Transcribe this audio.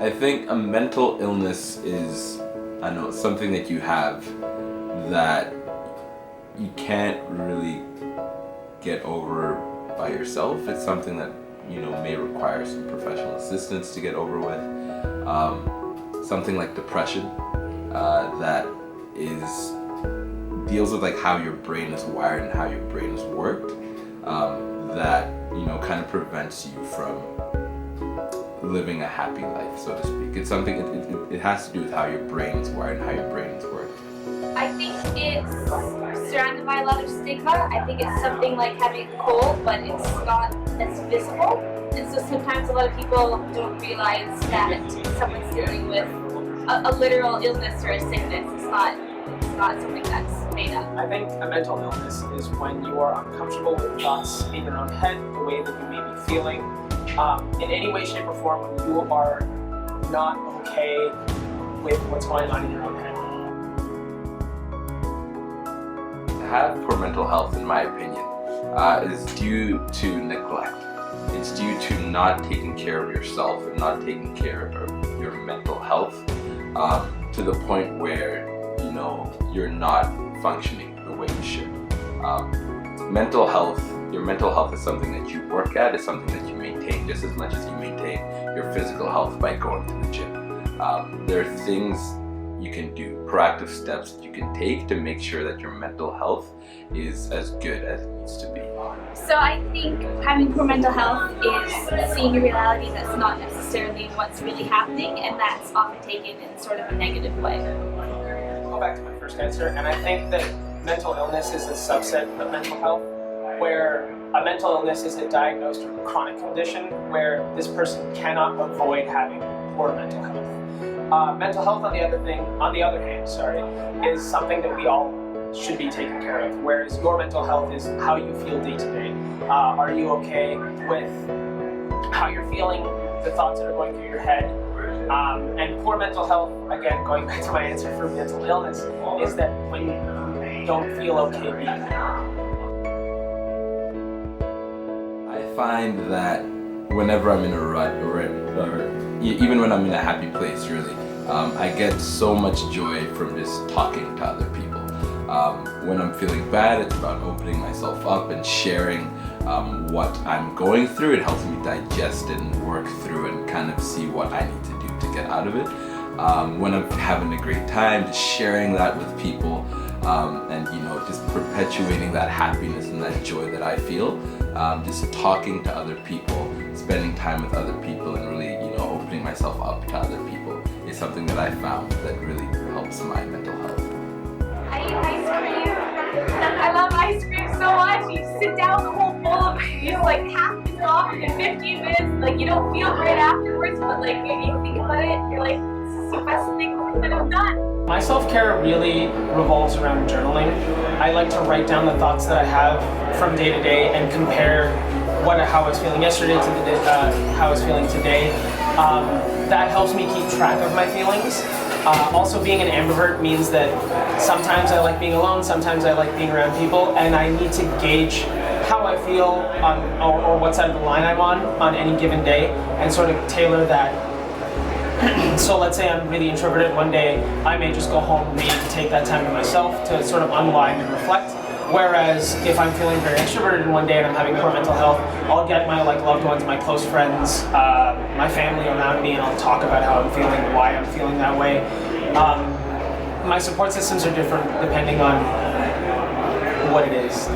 I think a mental illness is, I don't know, something that you have that you can't really get over by yourself. It's something that, may require some professional assistance to get over with. Something like depression that deals with like how your brain is wired and how your brain is worked, that kind of prevents you from living a happy life, so to speak. It's something, it has to do with how your brain is wired and how your brain is worked. I think it's surrounded by a lot of stigma. I think it's something like having a cold, but it's not as visible. And so sometimes a lot of people don't realize that someone's dealing with a literal illness or a sickness. It's not something that's made up. I think a mental illness is when you are uncomfortable with thoughts in your own head, the way that you may be feeling, in any way, shape, or form, when you are not okay with what's going on in your own head. To have poor mental health, in my opinion, is due to neglect. It's due to not taking care of yourself and not taking care of your mental health, to the point where you're not functioning the way you should. Mental health, your mental health is something that you work at, it's something that you maintain just as much as you maintain your physical health by going to the gym. There are things you can do, proactive steps that you can take to make sure that your mental health is as good as it needs to be. So I think having poor mental health is seeing a reality that's not necessarily what's really happening, and that's often taken in sort of a negative way. Go back to my first answer, and I think that mental illness is a subset of mental health, where a mental illness is a diagnosed or chronic condition where this person cannot avoid having poor mental health. Mental health, on the other hand, is something that we all should be taken care of, whereas your mental health is how you feel day to day. Are you okay with how you're feeling, the thoughts that are going through your head? And poor mental health, again, going back to my answer for mental illness, is that when you don't feel okay being there. I find that whenever I'm in a rut, or even when I'm in a happy place, really, I get so much joy from just talking to other people. When I'm feeling bad, it's about opening myself up and sharing what I'm going through. It helps me digest it and work through and kind of see what I need to do to get out of it. When I'm having a great time, just sharing that with people, and just perpetuating that happiness and that joy that I feel. Just talking to other people, spending time with other people, and really opening myself up to other people is something that I found that really helps my mental health. I eat ice cream. I love ice cream so much. You sit down the whole bowl of it, you like half is off in 15 minutes. Like you don't feel great afterwards, but like if you think about it, you're like, this is the best thing that I've done. My self-care really revolves around journaling. I like to write down the thoughts that I have from day to day and compare how I was feeling yesterday to how I was feeling today. That helps me keep track of my feelings. Also, being an ambivert means that sometimes I like being alone, sometimes I like being around people, and I need to gauge how I feel or what side of the line I'm on any given day, and sort of tailor that. So let's say I'm really introverted one day, I may just go home, read, take that time to myself to sort of unwind and reflect. Whereas if I'm feeling very extroverted one day and I'm having poor mental health, I'll get my loved ones, my close friends, my family around me, and I'll talk about how I'm feeling, why I'm feeling that way. My support systems are different depending on what it is.